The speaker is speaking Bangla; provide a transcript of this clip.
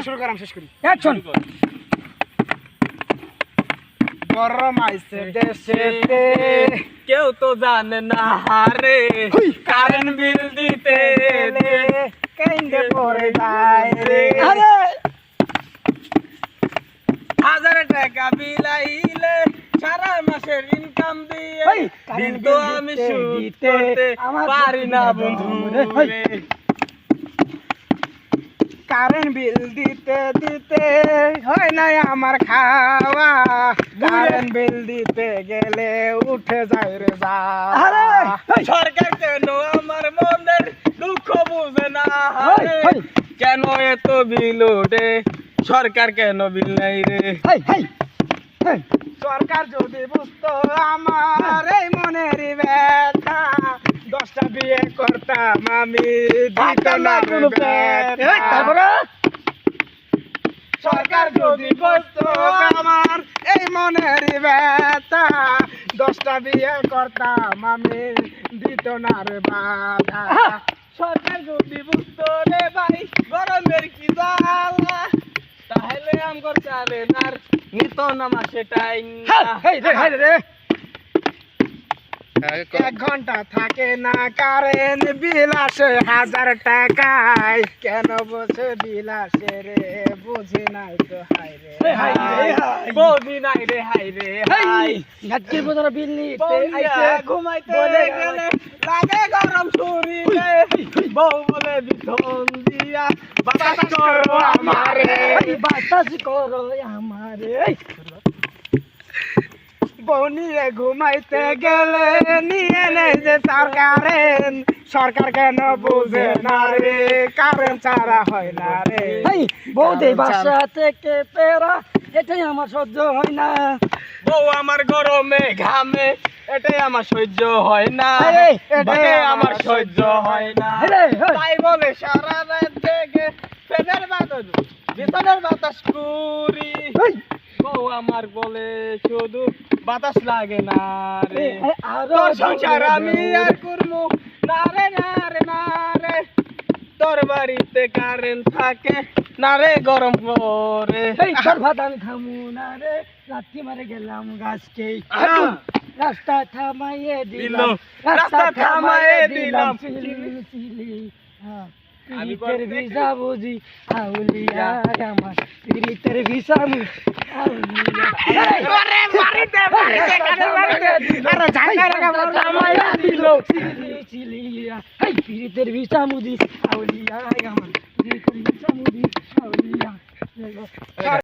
শুরু করাম শেষ করি অ্যাকশন গরম আইছে দেশেতে কেউ তো জানে না রে কারেন্ট বিল দিতে তেলে কেন্দে পড়ে যায় রে আরে 1000 টাকা বিল আইলে সারা মাসের ইনকাম দিয়ে এই, বিল তো আমি শোধ করতে পারি না বন্ধু রে। কারেন্ট বিল দিতে দিতে হয় না আমার খাওয়া কারেন্ট বিল দিতে গেলে উঠে যায় রে যা আরে এই, সরকার কেন আমার মনের দুঃখ বুঝে না হেই, রে? হেই। কেন এত বিল ওঠে সরকার কেন বিল নাই রে হেই হেই হেই সরকার যদি বুঝতো আমার এই মনের ব্যথা 10টা বিয়ে করতাম আমি দিত না রে ব্যথা। তারপরে সরকার যদি বুঝতো আমার এই মনের ব্যথা 10টা বিয়ে করতাম আমি দিত না রে বাধা সরকার যদি বুঝতো রে ভাই গরমের কি জ্বালা তাহলে আমগর চালে নার নিত না মাসে টাইম হেই রে হেই রে 1 ঘন্টা থাকে না কারেন্ট বিল আসে 1000 টাকায় কেন বসে বিল আসে রে বুঝি নাই তো হাই রে হাই রে হাই বৌদি নাই রে হাই রে হাই হেই গাজকের বদর বিল নিতে বৌদিয়া আইছে ঘুমাইতে বলে গেলে লাগে গরম শরীরে বউ বলে বিছন দিয়া বাতাস করো আমারে এই বাতাস করো আমারে এই, বউ নিয়ে ঘুমাইতে গেলে নিয়ে নেই যে সরকার কেন বুঝে না রে কারেন্ট ছাড়া হয় না রে এই বৌদি বাসা থেকে পেরা এটাই আমার সহ্য হয় না বউ আমার গরমে ঘামে এটাই আমার সহ্য হয় না আরে, এটাই আমার সহ্য হয় না হেই, হেই। তাই বলে সারা রাত থেকে ফ্যানের বাতাস বিছানার বাতাস করি এই, বউ আমার বলে শুধু বাতাস লাগে না রে এই, আরো তোর সংসার আমি আর করবো না রে না রে না রে তোর বাড়িতে কারেন্ট থাকে না রে গরম করে এই তোর ভাত আমি খামু না রে রাত্রি মারে গেলাম গাছকে রাস্তা থামাইয়ে দিলাম রাস্তা থামাইয়ে দিলাম। আমি পিরিতের ভিসা বুঝি আউলিয়া আমার পিরিতের ভিসা বুঝি আউলিয়া আরে মারিতে আরে ঝাঁকা লাগা থামাইয়া দিল চিলিয়া এই পিরিতের ভিসা বুঝি আউলিয়া আমার পিরিতের ভিসা বুঝি আউলিয়া